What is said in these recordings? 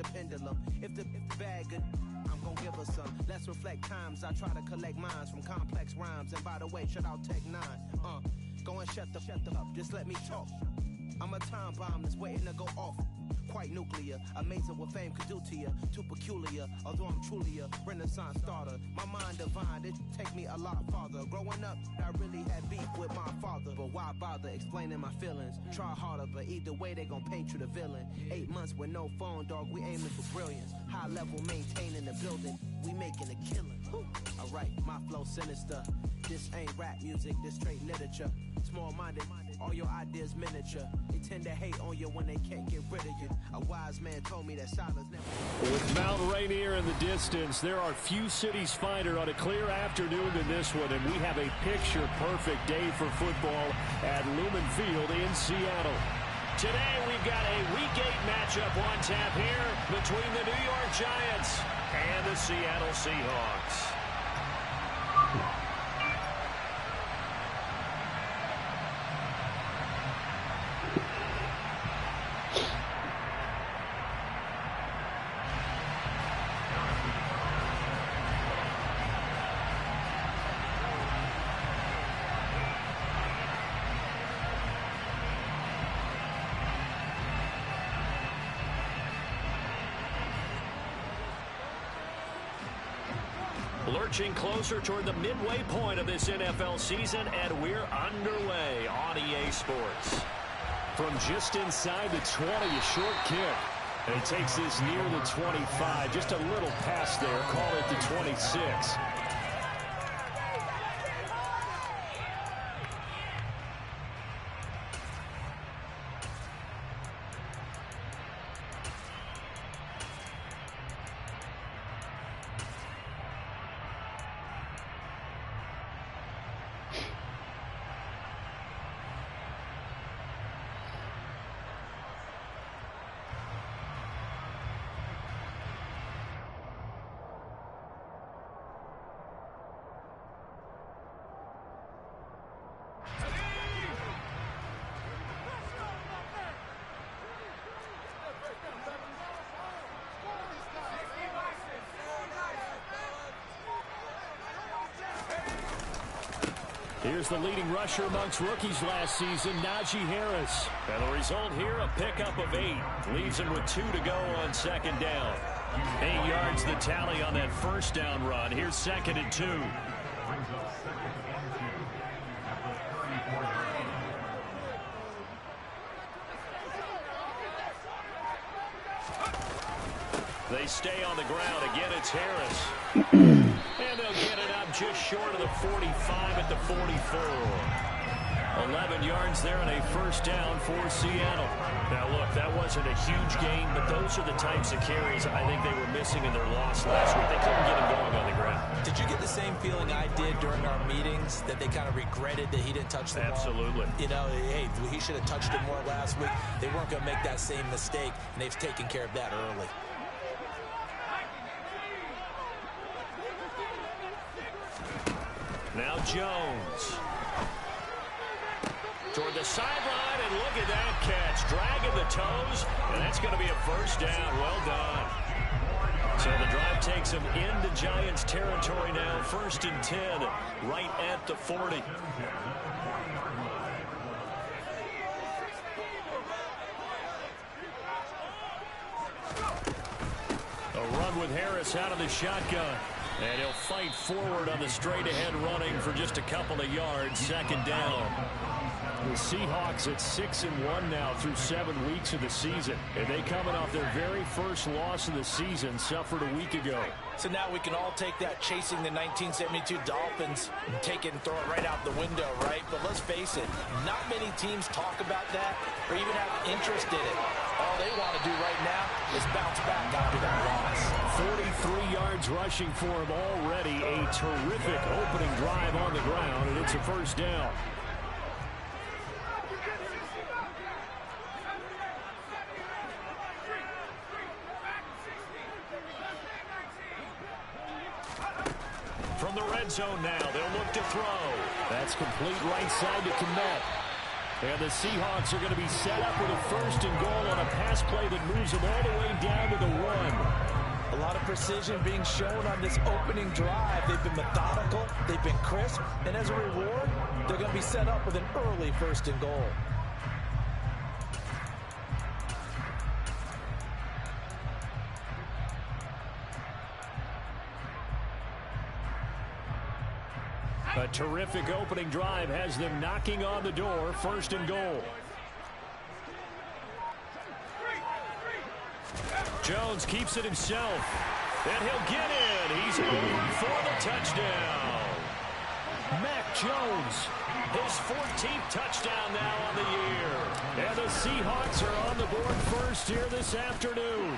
the pendulum. If the bag good, I'm gon' give her some. Let's reflect times. I try to collect minds from complex rhymes. And by the way, shout out Tech 9. Go and shut the up. Just let me talk. I'm a time bomb that's waiting to go off. Quite nuclear, amazing what fame could do to you. Too peculiar, although I'm truly a renaissance starter. My mind divine, it take me a lot farther. Growing up, I really had beef with my father. But why bother explaining my feelings? Try harder, but either way they gon' paint you the villain. 8 months with no phone, dog, we aiming for brilliance. High level maintaining the building, we making a killing. Alright, my flow sinister. This ain't rap music, this straight literature. Small-minded, all your ideas miniature. They tend to hate on you when they can't get rid of you. A wise man told me that silence never... With Mount Rainier in the distance, there are few cities finer on a clear afternoon than this one, and we have a picture-perfect day for football at Lumen Field in Seattle. Today, we've got a Week 8 matchup on tap here between the New York Giants and the Seattle Seahawks. Lurching closer toward the midway point of this NFL season, and we're underway on EA Sports. From just inside the 20, a short kick. And he takes this near the 25, just a little past there, call it the 26. Here's the leading rusher amongst rookies last season, Najee Harris. And the result here, a pickup of 8. Leaves him with 2 to go on second down. 8 yards the tally on that first down run. Here's 2nd and 2. They stay on the ground. Again, it's Harris. And they'll get it up just short of the 45 at the 44. 11 yards there and a first down for Seattle. Now, look, that wasn't a huge gain, but those are the types of carries I think they were missing in their loss last week. They couldn't get him going on the ground. Did you get the same feeling I did during our meetings, that they kind of regretted that he didn't touch the ball? Absolutely. You know, hey, he should have touched it more last week. They weren't going to make that same mistake, and they've taken care of that early. Now Jones. Toward the sideline, and look at that catch. Dragging the toes, and that's going to be a first down. Well done. So the drive takes him into Giants territory now. 1st and 10, right at the 40. A run with Harris out of the shotgun. And he'll fight forward on the straight-ahead running for just a couple of yards. 2nd down. The Seahawks at 6-1 now through 7 weeks of the season. And they coming off their very first loss of the season, suffered a week ago. So now we can all take that chasing the 1972 Dolphins, take it and throw it right out the window, right? But let's face it, not many teams talk about that or even have interest in it. All they want to do right now is bounce back after that loss. 43 yards rushing for him already. A terrific opening drive on the ground, and it's a first down. From the red zone now, they'll look to throw. That's complete right side to Kmet. And the Seahawks are going to be set up with a 1st and goal on a pass play that moves them all the way down to the 1. precision being shown on this opening drive. They've been methodical, they've been crisp, and as a reward, they're going to be set up with an early 1st and goal. A terrific opening drive has them knocking on the door, 1st and goal. Jones keeps it himself, and he'll get in. He's over for the touchdown. Mac Jones, his 14th touchdown now on the year. And the Seahawks are on the board first here this afternoon.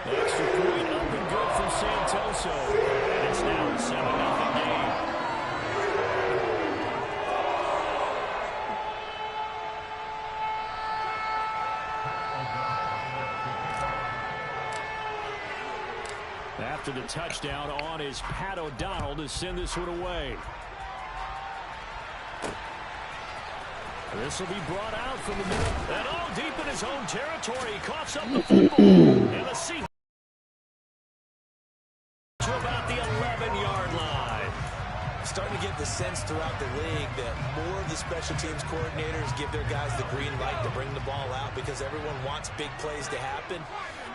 Extra point up and good for Santoso. And it's now a 7-0 game. After the touchdown on is Pat O'Donnell to send this one away. This will be brought out from the middle. And all deep in his own territory. He coughs up the football. And the Seahawks to about the 11-yard line. Starting to get the sense throughout the league that more of the special teams coordinators give their guys the green light to bring the ball out because everyone wants big plays to happen.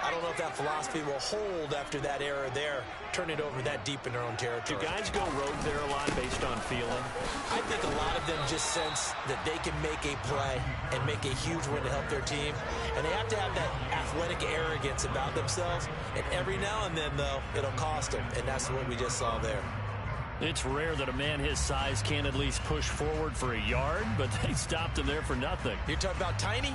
I don't know if that philosophy will hold after that era there. Turn it over that deep in their own territory. Do guys go rogue there a lot based on feeling? I think a lot of them just sense that they can make a play and make a huge win to help their team. And they have to have that athletic arrogance about themselves. And every now and then, though, it'll cost them. And that's what we just saw there. It's rare that a man his size can at least push forward for a yard, but they stopped him there for nothing. You're talking about Tiny?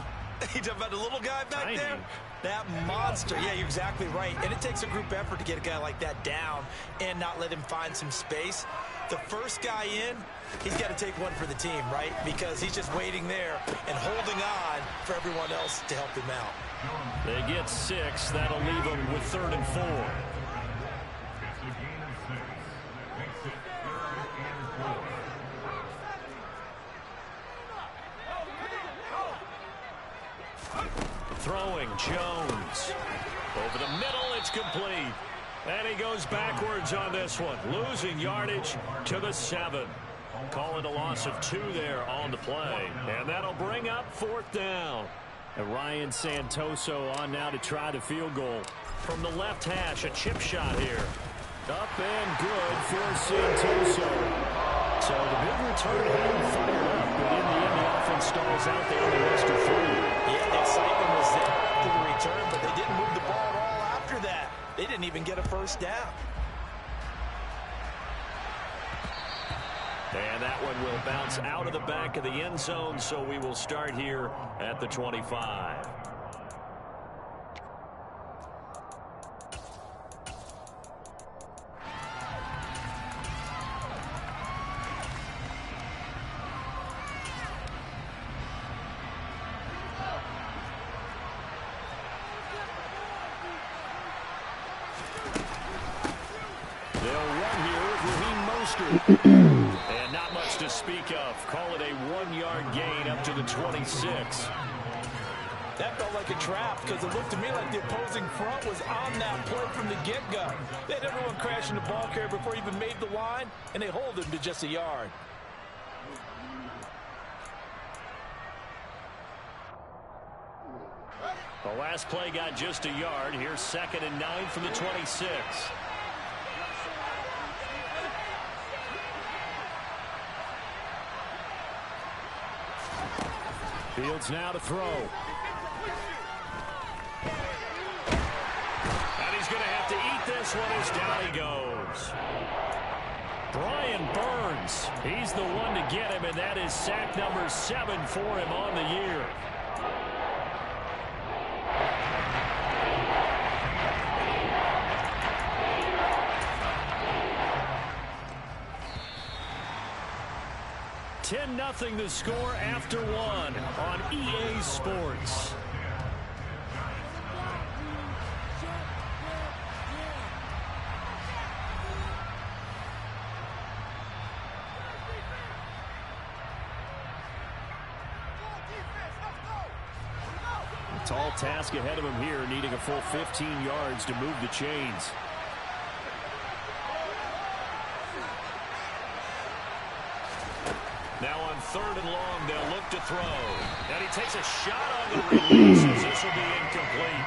You talking about the little guy back Tiny. there? That monster. Yeah, you're exactly right. And it takes a group effort to get a guy like that down and not let him find some space. The first guy in, he's got to take one for the team, right? Because he's just waiting there and holding on for everyone else to help him out. They get 6. That'll leave them with 3rd and 4. Throwing Jones. Over the middle, it's complete. And he goes backwards on this one. Losing yardage to the 7. Call it a loss of 2 there on the play. And that'll bring up 4th down. And Ryan Santoso on now to try the field goal. From the left hash, a chip shot here. Up and good for Santoso. So the big return hadn't fired up, but in the end, the offense stalls out there on the rest of 3. Yeah, the excitement was there after the return, but they didn't move the ball at all after that. They didn't even get a 1st down. And that one will bounce out of the back of the end zone, so we will start here at the 25. And not much to speak of. Call it a 1-yard gain up to the 26. That felt like a trap because it looked to me like the opposing front was on that play from the get-go. They had everyone crashing the ball carrier before he even made the line, and they hold him to just a yard. The last play got just a yard. Here's 2nd and 9 from the 26. Fields now to throw. And he's going to have to eat this one as down he goes. Brian Burns, he's the one to get him, and that is sack number 7 for him on the year. Nothing the score after 1 on EA Sports. tall task ahead of him here, needing a full 15 yards to move the chains. Now on 3rd and long, they'll look to throw. And he takes a shot on the release. This will be incomplete.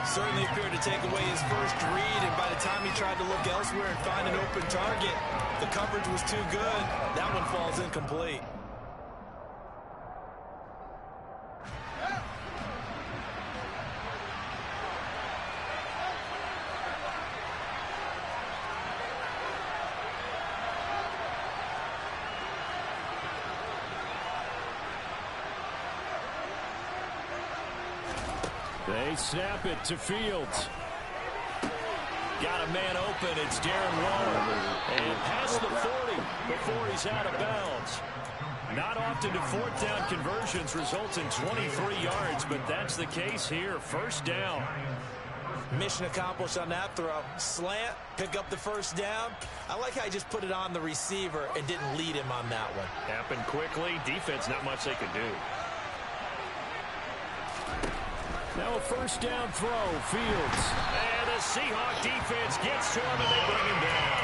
Certainly appeared to take away his first read, and by the time he tried to look elsewhere and find an open target, the coverage was too good. That one falls incomplete. They snap it to Fields. Got a man open. It's Darren Waller. And past the 40 before he's out of bounds. Not often do 4th down conversions result in 23 yards, but that's the case here. 1st down. Mission accomplished on that throw. Slant, pick up the 1st down. I like how he just put it on the receiver and didn't lead him on that one. Happened quickly. Defense, not much they could do. Now a 1st down throw, Fields. And the Seahawk defense gets to him and they bring him down.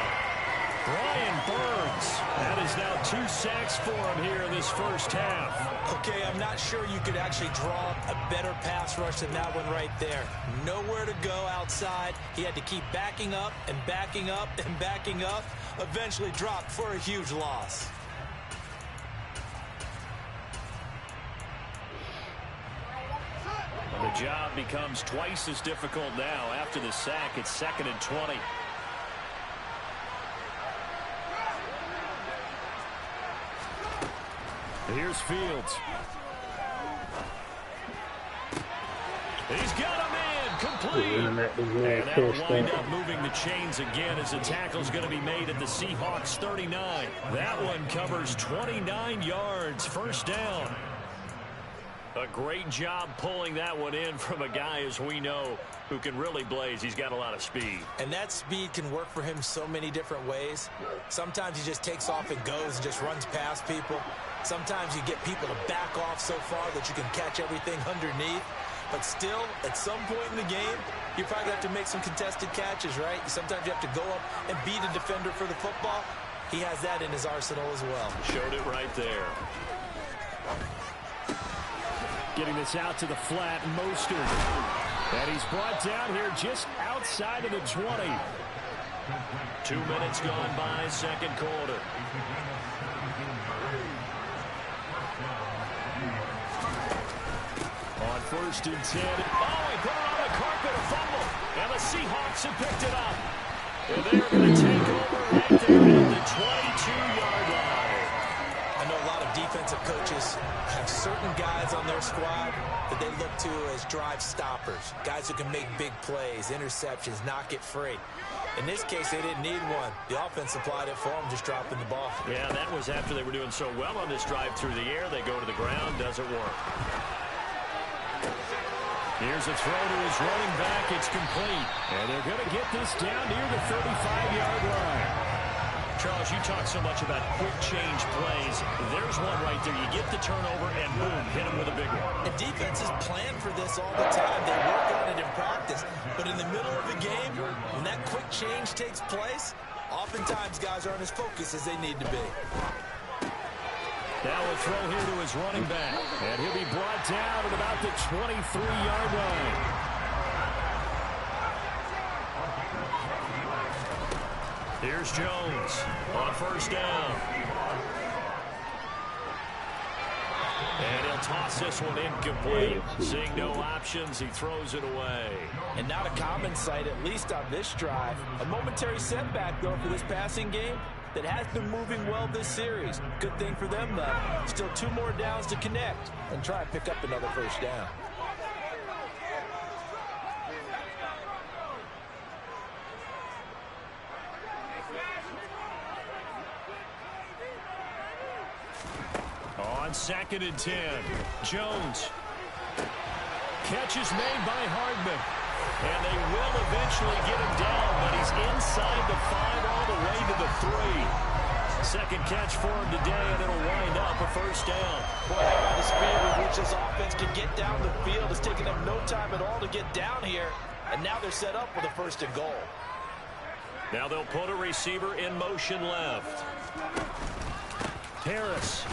Brian Burns. That is now 2 sacks for him here in this 1st half. Okay, I'm not sure you could actually draw a better pass rush than that one right there. Nowhere to go outside. He had to keep backing up and backing up and backing up. Eventually dropped for a huge loss. The job becomes twice as difficult now. After the sack, it's 2nd and 20. Here's Fields. He's got a man complete. And that'll wind up moving the chains again as the tackle's going to be made at the Seahawks 39. That one covers 29 yards. 1st down. A great job pulling that one in from a guy, as we know, who can really blaze. He's got a lot of speed. And that speed can work for him so many different ways. Sometimes he just takes off and goes and just runs past people. Sometimes you get people to back off so far that you can catch everything underneath. But still, at some point in the game, you probably have to make some contested catches, right? Sometimes you have to go up and beat a defender for the football. He has that in his arsenal as well. Showed it right there. Getting this out to the flat, Mostert. And he's brought down here just outside of the 20. 2 minutes gone by, 2nd quarter. On 1st and 10. Oh, he put it on the carpet, a fumble. And the Seahawks have picked it up. And they're going to take over right there at the 22-yard line. I know a lot of defensive coaches have certain guys on their squad that they look to as drive stoppers, guys who can make big plays, interceptions, knock it free. In this case, they didn't need one. The offense supplied it for them, just dropping the ball. Yeah, that was after they were doing so well on this drive through the air. They go to the ground, doesn't work. Here's a throw to his running back. It's complete. And they're going to get this down near the 35-yard line. Charles, you talk so much about quick change plays. There's one right there. You get the turnover and boom, hit him with a big one. And defenses plan for this all the time. They work on it in practice. But in the middle of the game, when that quick change takes place, oftentimes guys aren't as focused as they need to be. Now a throw here to his running back. And he'll be brought down at about the 23-yard line. Here's Jones on 1st down. And he'll toss this one incomplete. Seeing no options, he throws it away. And not a common sight, at least on this drive. A momentary setback, though, for this passing game that has been moving well this series. Good thing for them, though. Still 2 more downs to connect and try to pick up another 1st down. On 2nd and 10, Jones. Catch is made by Hardman. And they will eventually get him down, but he's inside the 5 all the way to the 3. Second catch for him today, and it'll wind up a first down. Boy, how about the speed with which this offense can get down the field? It's taken them no time at all to get down here, and now they're set up with a first and goal. Now they'll put a receiver in motion left. Harris.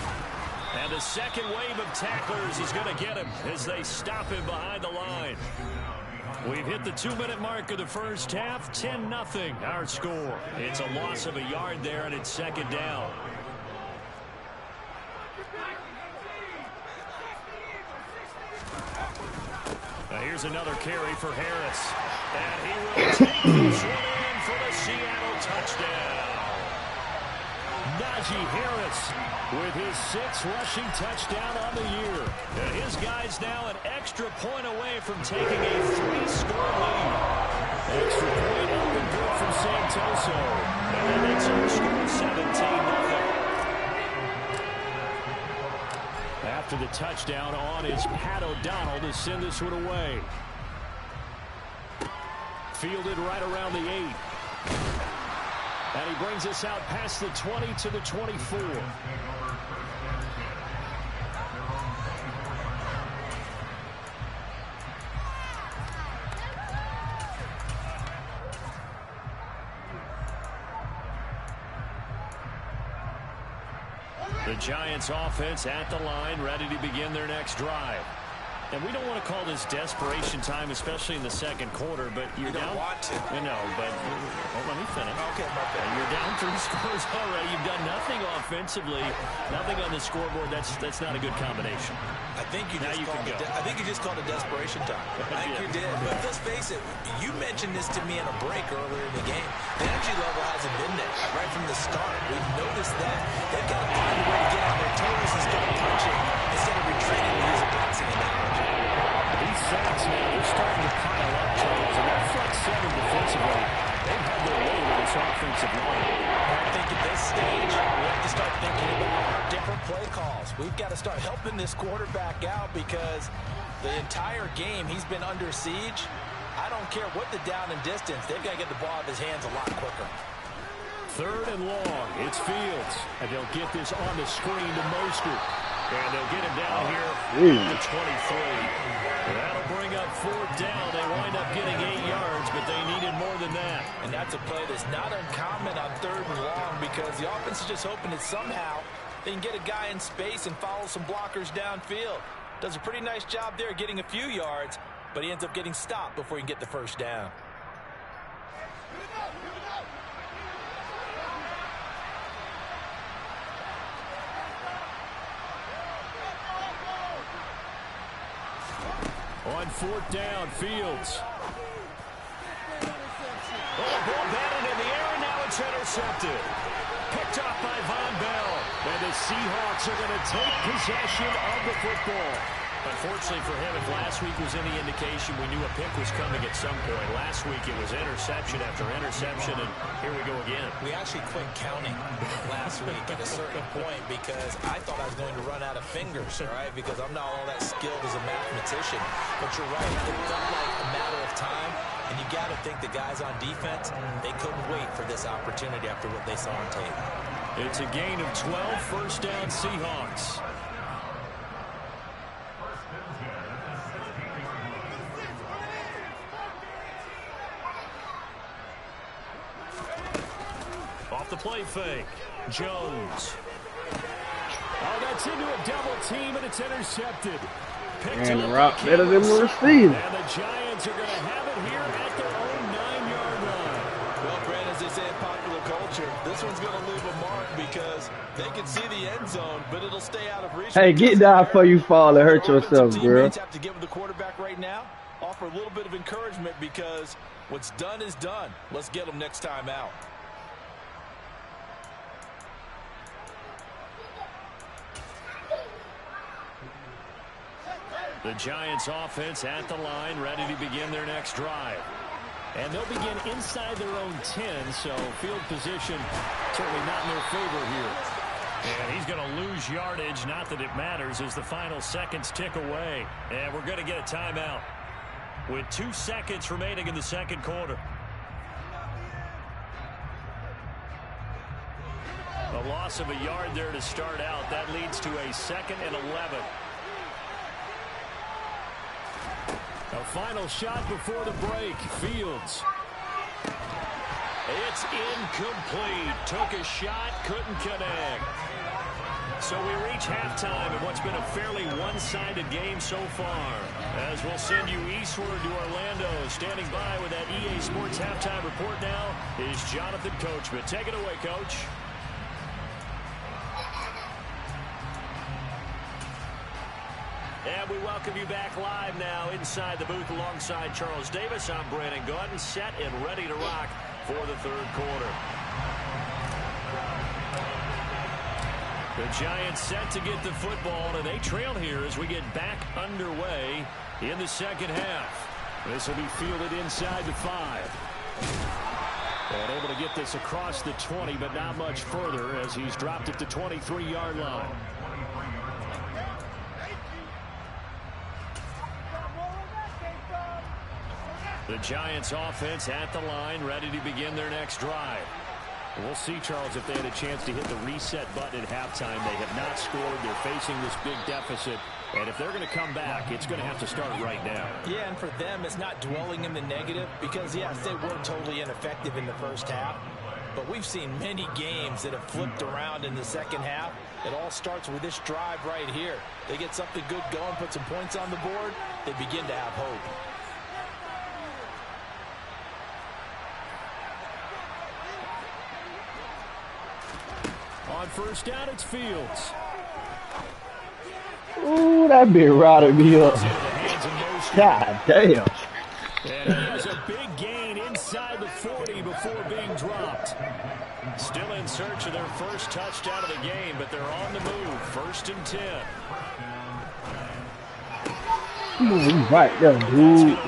And the second wave of tacklers is going to get him as they stop him behind the line. We've hit the 2-minute mark of the first half. 10-0 our score. It's a loss of a yard there, and it's second down. Now here's another carry for Harris. And he will take this one in for the Seattle touchdown. Najee Harris with his 6th rushing touchdown on the year. And his guy's now an extra point away from taking a 3-score lead. Extra point up and good from Santoso. And that makes our score 17-0. After the touchdown on is Pat O'Donnell to send this one away. Fielded right around the 8. And he brings us out past the 20 to the 24. The Giants offense at the line, ready to begin their next drive. And we don't want to call this desperation time, especially in the second quarter, but you're down. You don't want to. I know, but let me finish. Okay, my bad. You're down 3 scores already. You've done nothing offensively, nothing on the scoreboard. That's not a good combination. I think you just called it desperation time. I think you did. But let's face it, you mentioned this to me in a break earlier in the game. The energy level hasn't been there right from the start. We've noticed that. They've got to find a way to get on their toes and start punching instead of retreating to use a passing analogy. These sacks now, they're starting to pile up, Charles, and that front 7 defensively, they've had their way with this offensive line. I think at this stage, we have to start thinking about different play calls. We've got to start helping this quarterback out because the entire game he's been under siege. I don't care what the down and distance, they've got to get the ball out of his hands a lot quicker. 3rd and long, it's Fields, and they'll get this on the screen to Mostert. And they'll get him down here to 23. That'll bring up 4th down. They wind up getting 8 yards, but they needed more than that. And that's a play that's not uncommon on 3rd and long because the offense is just hoping that somehow they can get a guy in space and follow some blockers downfield. Does a pretty nice job there getting a few yards, but he ends up getting stopped before he can get the first down. On 4th down, Fields. Oh, ball batted in the air, and now it's intercepted. Picked up by Von Bell. And the Seahawks are going to take possession of the football. Unfortunately for him, if last week was any indication, we knew a pick was coming at some point. Last week it was interception after interception, and here we go again. We actually quit counting last week at a certain point because I thought I was going to run out of fingers, all right, because I'm not all that skilled as a mathematician. But you're right, it felt like a matter of time, and you got to think the guys on defense, they couldn't wait for this opportunity after what they saw on tape. It's a gain of 12, first down Seahawks. The play fake. Jones. Oh, that's into a double team, and it's intercepted. And the route better than we'll receive. And the Giants are going to have it here at their own 9-yard line. Well, Brandon, as they say in popular culture, this one's going to leave a mark because they can see the end zone, but it'll stay out of reach. Hey, get down before you fall and hurt yourself, girl. Have to give the quarterback right now. Offer a little bit of encouragement because what's done is done. Let's get them next time out. The Giants offense at the line, ready to begin their next drive. And they'll begin inside their own 10, so field position certainly not in their favor here. And he's going to lose yardage, not that it matters, as the final seconds tick away. And we're going to get a timeout with 2 seconds remaining in the second quarter. A loss of a yard there to start out. That leads to a 2nd and 11. A final shot before the break. Fields. It's incomplete. Took a shot, couldn't connect. So we reach halftime in what's been a fairly one-sided game so far. As we'll send you eastward to Orlando. Standing by with that EA Sports halftime report now is Jonathan Coachman. Take it away, Coach. And we welcome you back live now inside the booth alongside Charles Davis. I'm Brandon Gaudin, set and ready to rock for the third quarter. The Giants set to get the football, and they trail here as we get back underway in the second half. This will be fielded inside the 5. And able to get this across the 20, but not much further as he's dropped it to 23-yard line. The Giants offense at the line, ready to begin their next drive. We'll see, Charles, if they had a chance to hit the reset button at halftime. They have not scored. They're facing this big deficit. And if they're going to come back, it's going to have to start right now. Yeah, and for them, it's not dwelling in the negative because, yes, they were totally ineffective in the first half. But we've seen many games that have flipped around in the second half. It all starts with this drive right here. They get something good going, put some points on the board, they begin to have hope. On first down, it's Fields. Ooh, that bit rotted me up. God damn. And he has a big gain inside the 40 before being dropped. Still in search of their first touchdown of the game, but they're on the move. 1st and 10. Ooh, right there, dude.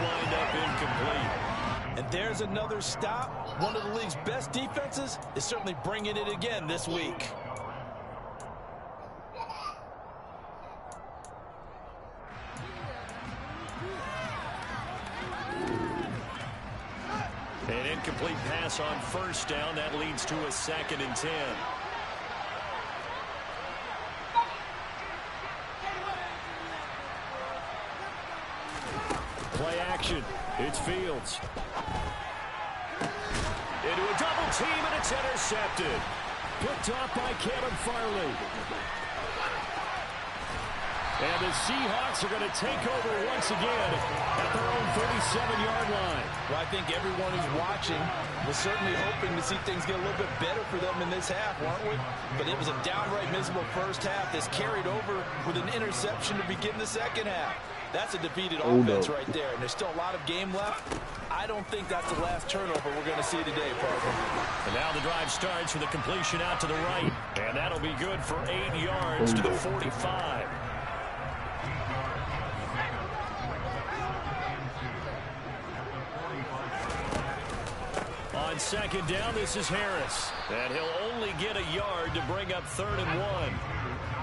And there's another stop. One of the league's best defenses is certainly bringing it again this week. An incomplete pass on first down. That leads to a 2nd and 10. Play action. It's Fields. Into a double team, and it's intercepted. Picked off by Caleb Farley. And the Seahawks are going to take over once again at their own 37-yard line. Well, I think everyone who's watching was certainly hoping to see things get a little bit better for them in this half, weren't we? But it was a downright miserable first half that's carried over with an interception to begin the second half. That's a defeated offense right there, and there's still a lot of game left. I don't think that's the last turnover we're going to see today, partner. And now the drive starts with a completion out to the right, and that'll be good for 8 yards to the 45. On second down, this is Harris, and he'll only get a yard to bring up 3rd and 1.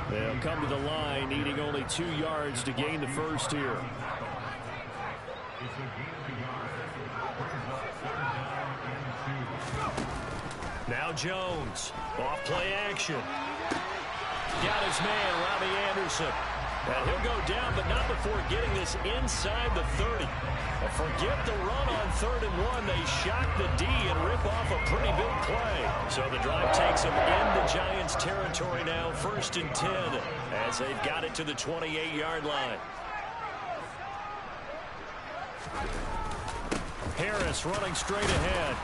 They'll come to the line, needing only 2 yards to gain the first here. Now Jones, off play action. Got his man, Robbie Anderson. And he'll go down, but not before getting this inside the 30. Forget the run on 3rd and 1. They shock the D and rip off a pretty big play. So the drive takes them into Giants territory now, 1st and 10, as they've got it to the 28-yard line. Harris running straight ahead.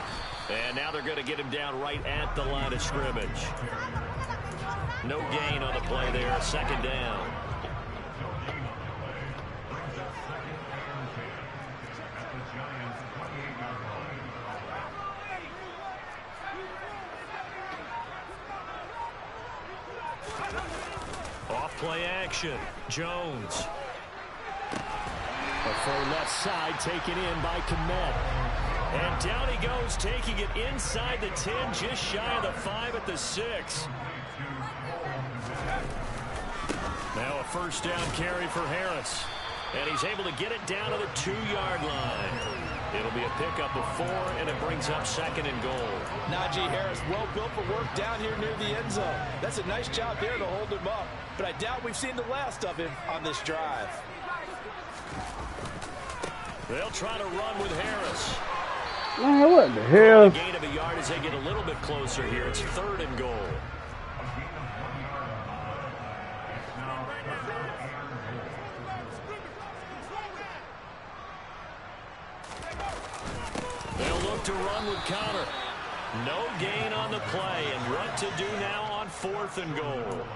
And now they're going to get him down right at the line of scrimmage. No gain on the play there, 2nd down. Off play action. Jones. A full left side taken in by Kmet. And down he goes, taking it inside the 10, just shy of the 5 at the 6. Now a 1st down carry for Harris. And he's able to get it down to the 2-yard line. It'll be a pickup of 4, and it brings up 2nd and goal. Najee Harris, well built for work down here near the end zone. That's a nice job there to hold him up. But I doubt we've seen the last of him on this drive. They'll try to run with Harris. Man, what the hell? Gain of a yard as they get a little bit closer here. It's 3rd and goal. They'll look to run with Connor. No gain on the play, and what to do now on 4th and goal.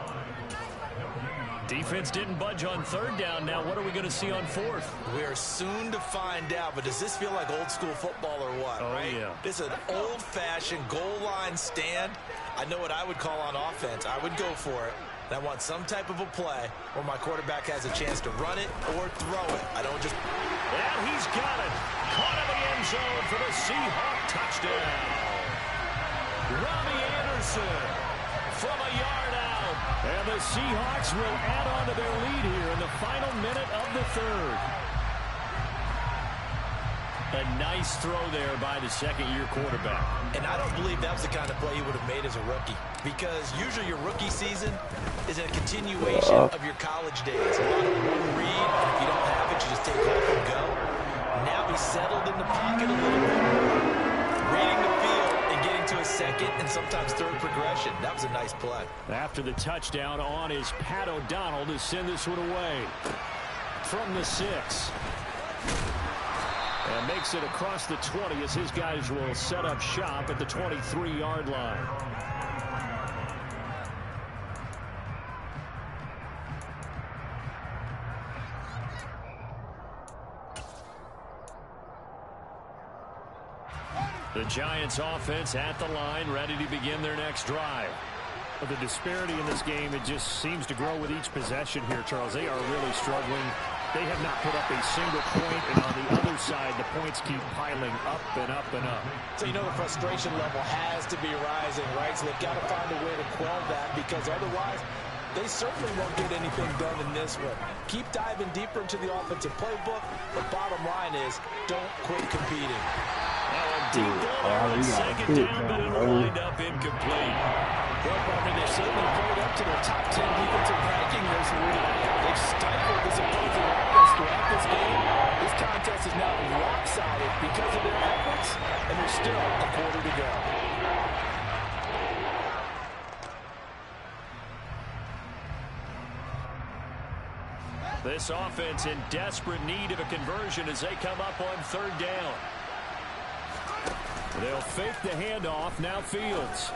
Defense didn't budge on 3rd down. Now what are we going to see on 4th? We are soon to find out, but does this feel like old school football or what, right? Yeah. This is an old-fashioned goal line stand. I know what I would call on offense. I would go for it. And I want some type of a play where my quarterback has a chance to run it or throw it. I don't just... And he's got it. Caught in the end zone for the Seahawk touchdown. Robbie Anderson from a yard out. And the Seahawks will add on to their lead here in the final minute of the 3rd. A nice throw there by the second-year quarterback. And I don't believe that was the kind of play he would have made as a rookie. Because usually your rookie season is a continuation of your college days. A lot of one read, and if you don't have it, you just take off and go. Now he's settled in the pocket a little bit. Reading the field and getting to a 2nd and sometimes 3rd progression. That was a nice play. After the touchdown on is Pat O'Donnell to send this one away. From the 6. And makes it across the 20 as his guys will set up shop at the 23-yard line. The Giants offense at the line, ready to begin their next drive. The disparity in this game, it just seems to grow with each possession here, Charles. They are really struggling. They have not put up a single point, and on the other side, the points keep piling up and up and up. So you know the frustration level has to be rising, right? So they've got to find a way to quell that, because otherwise they certainly won't get anything done in this one. Keep diving deeper into the offensive playbook, but bottom line is don't quit competing. Deep ball on 2nd down, but it'll wind up incomplete. Well, partner, they've certainly pulled up to their top 10 defensive ranking this week. They've stifled this opposing offense throughout this game. This contest is now lopsided because of their efforts, and there's still a quarter to go. This offense in desperate need of a conversion as they come up on 3rd down. They'll fake the handoff. Now Fields.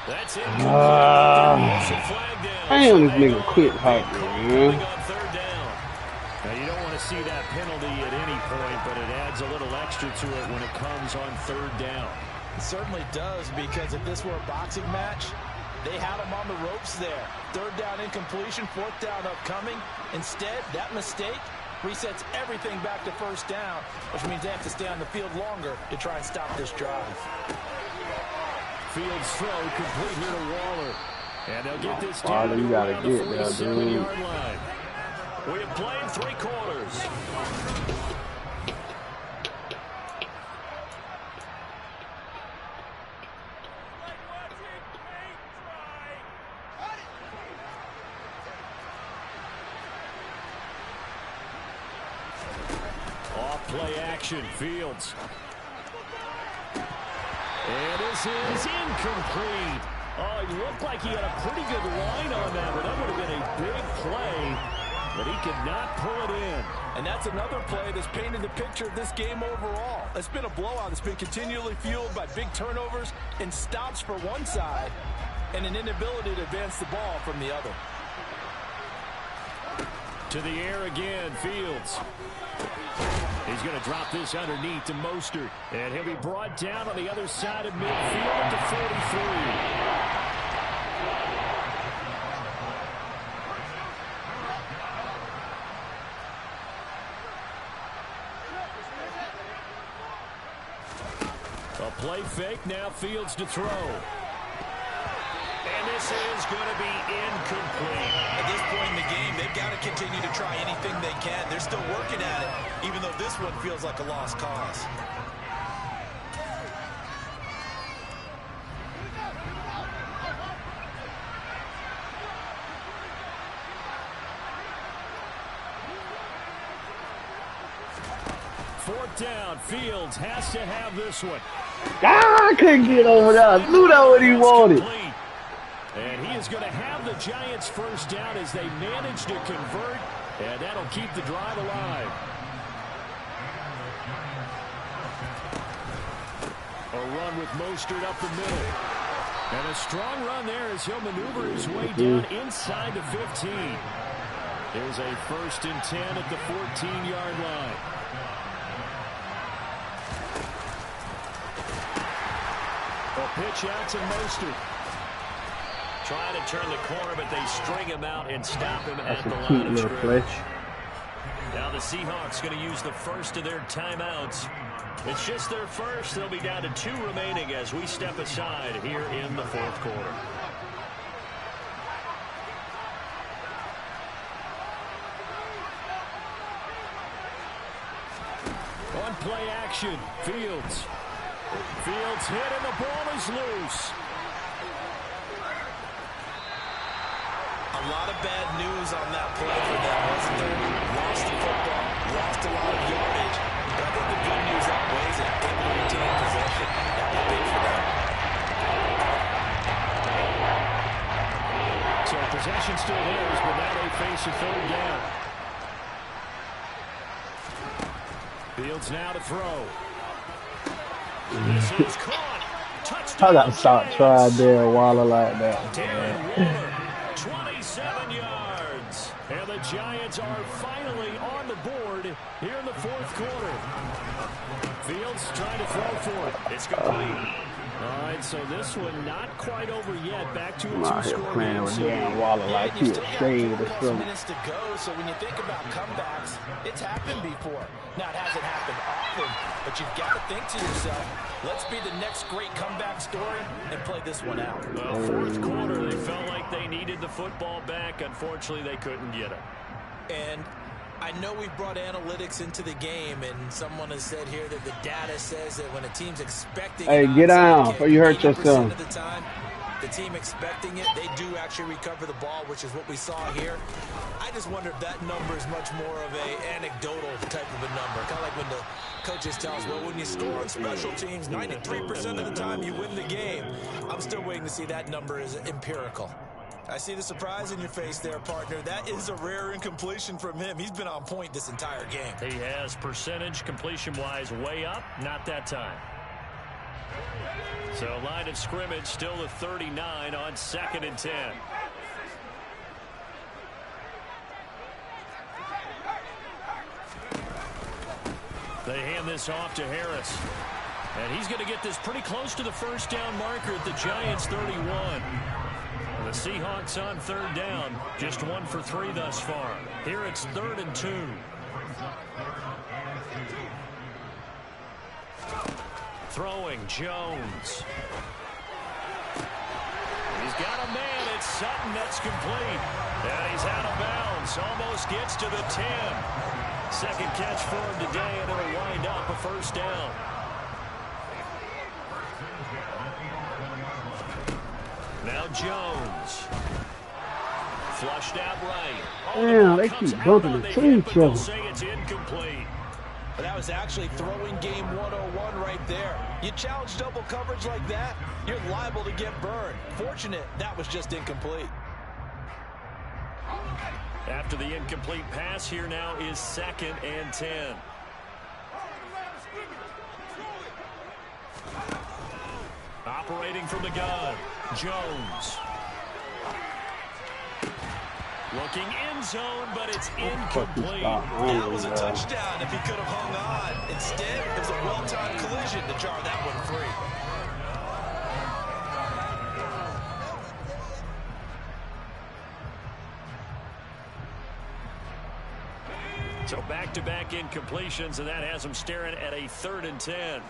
That's it. Damn, this nigga quit hopping, man. On 3rd down. Now, you don't want to see that penalty at any point, but it adds a little extra to it when it comes on 3rd down. It certainly does, because if this were a boxing match, they had him on the ropes there. 3rd down incompletion, 4th down upcoming. Instead, that mistake resets everything back to 1st down, which means they have to stay on the field longer to try and stop this drive. Fields throw complete here to Waller. And they'll get this down Waller, you gotta around the get there, 47-yard line. We have played 3 quarters. Off-play action, Fields. And this is incomplete. Oh, he looked like he had a pretty good line on that, but that would have been a big play, but he could not pull it in. And that's another play that's painted the picture of this game overall. It's been a blowout. It's been continually fueled by big turnovers and stops for one side and an inability to advance the ball from the other. To the air again, Fields. He's going to drop this underneath to Mostert. And he'll be brought down on the other side of midfield at the 43. A play fake, now Fields to throw. And this is going to be incomplete. At this point in the game, they've got to continue to try anything they can. They're still working at it, even though this one feels like a lost cause. Fourth down. Fields has to have this one. I couldn't get over that. I knew that what he wanted. And he is going to have the Giants first down as they manage to convert, and that'll keep the drive alive. A run with Mostert up the middle. And a strong run there as he'll maneuver his way down inside the 15. There's a 1st and 10 at the 14-yard line. A pitch out to Mostert. Trying to turn the corner, but they string him out and stop him at the line of scrimmage. Now the Seahawks going to use the first of their timeouts. It's just their first. They'll be down to 2 remaining as we step aside here in the 4th quarter. On play action, Fields. Fields hit and the ball is loose. A lot of bad news on that play for them, wasn't there? Lost the football, lost a lot of yardage, but I think the good news outweighs it. Able to retain possession. That was big for them. So possession still theirs, but now they face a 3rd down. Fields now to throw. This is caught. Touchdown. I got to stop trying there Waller like that. Darren Waller, 27 yards. And the Giants are finally on the board here in the 4th quarter. Fields trying to throw for it. It's complete. All right, so this one not quite over yet. Back to a 2-score playing game. with Darren Waller like he was shade or something. Minutes to go, so when you think about comebacks, it's happened before. Now, it hasn't happened often, but you've got to think to yourself, let's be the next great comeback story and play this one out. Well, 4th quarter, they felt like they needed the football back. Unfortunately, they couldn't get it. And I know we've brought analytics into the game, and someone has said here that the data says that when a team's expecting Hey, get down before you hurt yourself. of the time, the team expecting it, they do actually recover the ball, which is what we saw here. I just wonder if that number is much more of an anecdotal type of a number. Kind of like when the coaches tell us, well, when you score on special teams, 93% of the time you win the game. I'm still waiting to see that number is empirical. I see the surprise in your face there, partner. That is a rare incompletion from him. He's been on point this entire game. He has percentage completion-wise way up. Not that time. So line of scrimmage still the 39 on 2nd and 10. They hand this off to Harris. And he's going to get this pretty close to the 1st down marker at the Giants 31. The Seahawks on 3rd down. Just 1 for 3 thus far. Here it's 3rd and 2. Throwing Jones. He's got a man. It's Sutton. That's complete. And he's out of bounds. Almost gets to the 10. 2nd catch for him today, and it'll wind up a 1st down. Now Jones. Flushed out right. Damn, they keep bumping into each other. Say it's incomplete. But that was actually throwing game 101 right there. You challenge double coverage like that, you're liable to get burned. Fortunate that was just incomplete. After the incomplete pass, here now is 2nd and 10. Operating from the gun, Jones. Looking end zone, but it's incomplete. That was a touchdown if he could have hung on. Instead, it was a well-timed collision to jar that one free. So back-to-back incompletions, and that has them staring at a 3rd and 10.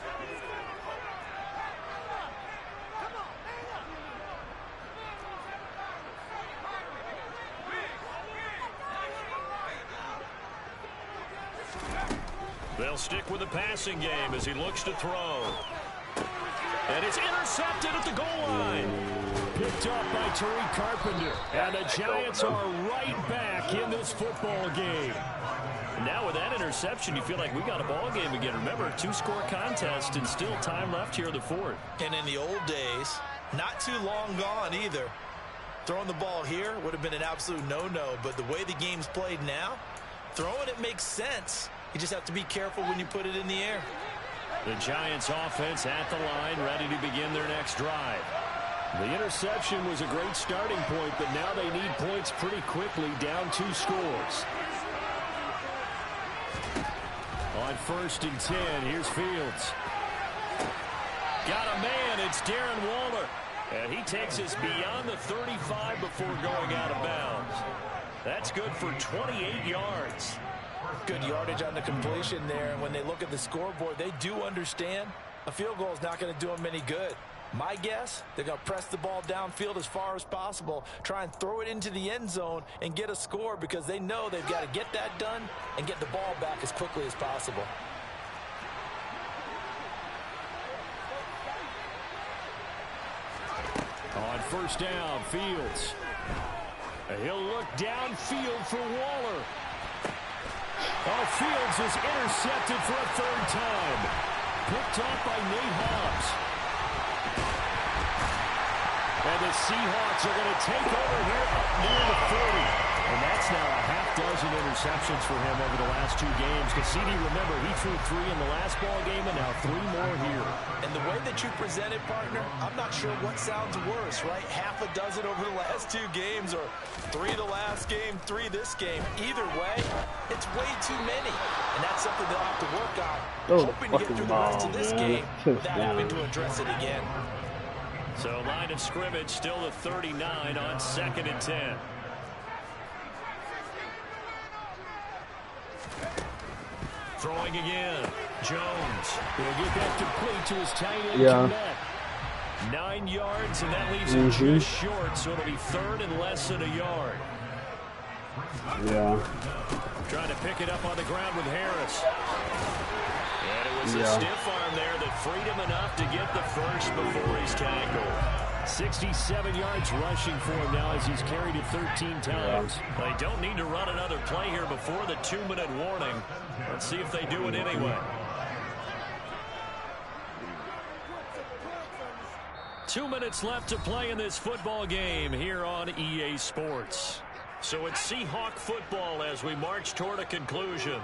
They'll stick with the passing game as he looks to throw. And it's intercepted at the goal line. Picked up by Tariq Carpenter. And the Giants are right back in this football game. Now with that interception, you feel like we got a ball game again. Remember, 2-score contest and still time left here in the fourth. And in the old days, not too long gone either. Throwing the ball here would have been an absolute no-no. But the way the game's played now, throwing it makes sense. You just have to be careful when you put it in the air. The Giants offense at the line, ready to begin their next drive. The interception was a great starting point, but now they need points pretty quickly, down 2 scores. On 1st and 10, here's Fields. Got a man, it's Darren Waller. And he takes us beyond the 35 before going out of bounds. That's good for 28 yards. Good yardage on the completion there. And when they look at the scoreboard, they do understand a field goal is not going to do them any good. My guess, they're going to press the ball downfield as far as possible, try and throw it into the end zone and get a score because they know they've got to get that done and get the ball back as quickly as possible. On 1st down, Fields. He'll look downfield for Waller. Oh, Fields is intercepted for a 3rd time. Picked off by Nate Hobbs. And the Seahawks are going to take over here up near the 40. And that's now a half-dozen interceptions for him over the last 2 games. Because CD, remember, he threw 3 in the last ball game and now 3 more here. And the way that you present it, partner, I'm not sure what sounds worse, right? Half a dozen over the last 2 games or 3 the last game, 3 this game. Either way, it's way too many. And that's something they'll have to work on. Hoping to get through the rest of this game without having to address it again. So line of scrimmage still the 39 on 2nd and 10. Throwing again. Jones. He'll get that complete to his tight end. Yeah. 9 yards, and that leaves him just short, so it'll be 3rd and less than a yard. Yeah. Trying to pick it up on the ground with Harris. And it was a stiff arm there that freed him enough to get the first before he's tackled. 67 yards rushing for him now as he's carried it 13 times. They don't need to run another play here before the 2-minute warning. Let's see if they do it anyway. 2 minutes left to play in this football game here on EA Sports. So it's Seahawk football as we march toward a conclusion.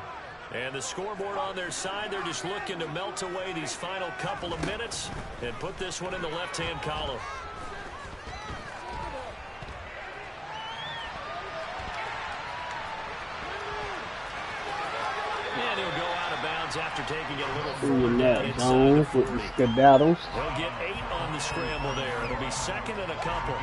And the scoreboard on their side, they're just looking to melt away these final couple of minutes and put this one in the left-hand column. And he'll go out of bounds after taking it a little further down inside the 40. He'll get 8 on the scramble there. It'll be 2nd and a couple.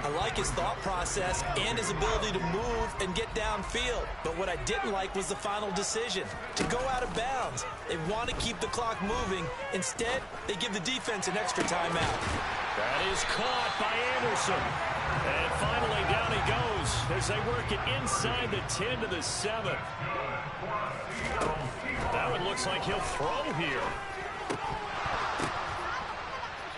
I like his thought process and his ability to move and get downfield. But what I didn't like was the final decision, to go out of bounds. They want to keep the clock moving. Instead, they give the defense an extra timeout. That is caught by Anderson. And finally, down he goes as they work it inside the 10 to the 7. That one looks like he'll throw here.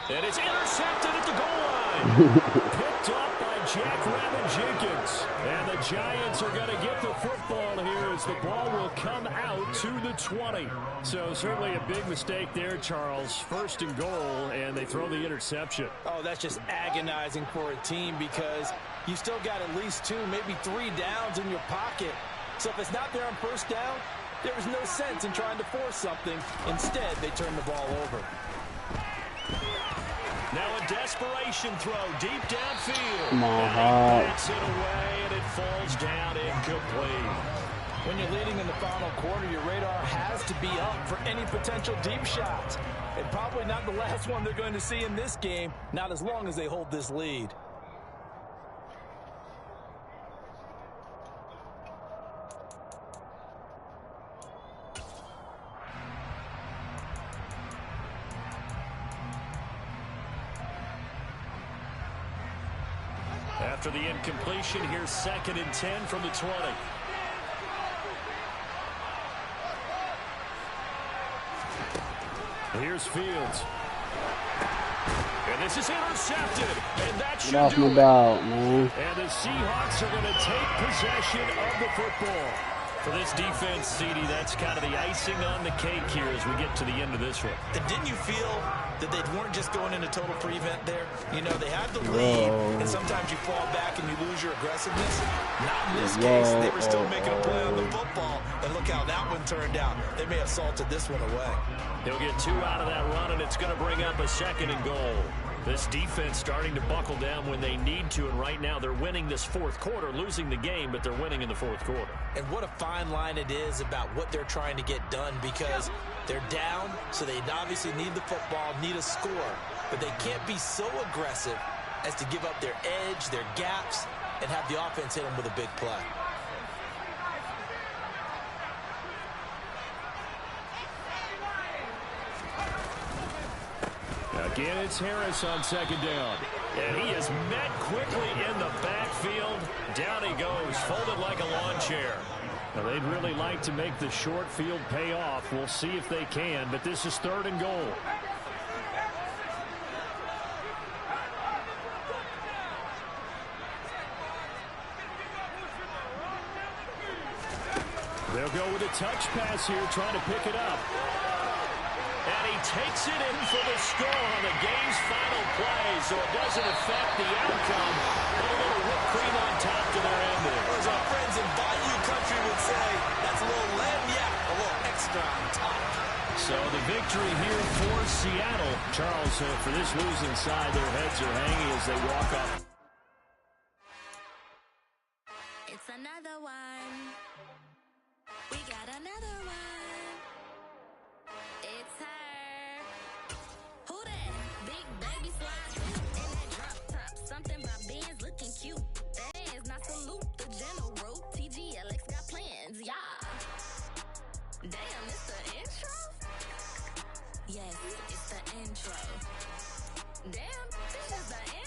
And it's intercepted at the goal line. Picked up by Jack Rabbit Jenkins. And the Giants are going to get the football here as the ball will come out to the 20. So certainly a big mistake there, Charles. 1st and goal, and they throw the interception. Oh, that's just agonizing for a team because you still got at least 2, maybe 3 downs in your pocket. So if it's not there on 1st down, there was no sense in trying to force something. Instead, they turn the ball over. Now a desperation throw deep downfield. Come on, and he backs it away, and it falls down incomplete. When you're leading in the final quarter, your radar has to be up for any potential deep shots. And probably not the last one they're going to see in this game, not as long as they hold this lead. After the incompletion, here's 2nd and 10 from the 20. Here's Fields. And this is intercepted. And that should Get off do my it. dog, man. And the Seahawks are going to take possession of the football. For this defense, CD, that's kind of the icing on the cake here as we get to the end of this one. And didn't you feel that they weren't just going into total prevent there? You know, they had the lead, and sometimes you fall back and you lose your aggressiveness. Not in this case. They were still making a play on the football, and look how that one turned out. They may have salted this one away. He'll get 2 out of that run, and it's going to bring up a 2nd and goal. This defense starting to buckle down when they need to, and right now they're winning this 4th quarter, losing the game, but they're winning in the 4th quarter. And what a fine line it is about what they're trying to get done, because they're down, so they obviously need the football, need a score, but they can't be so aggressive as to give up their edge, their gaps, and have the offense hit them with a big play. Again, it's Harris on 2nd down. And he is met quickly in the backfield. Down he goes, folded like a lawn chair. Now, they'd really like to make the short field pay off. We'll see if they can, but this is 3rd and goal. They'll go with a touch pass here, trying to pick it up. And he takes it in for the score on the game's final play, so it doesn't affect the outcome. But a little whipped cream on top to their ending. As our friends in Bayou Country would say, that's a little lagniappe, a little extra on top. So the victory here for Seattle. Charles, for this losing side, their heads are hanging as they walk up. It's another one. We got another one. It's her. Who that? Big baby slide in that drop top. Something about Benz looking cute. That is not salute the general. TGLX got plans, yeah. Damn, it's the intro? Yes, it's the intro. Damn, this is the intro.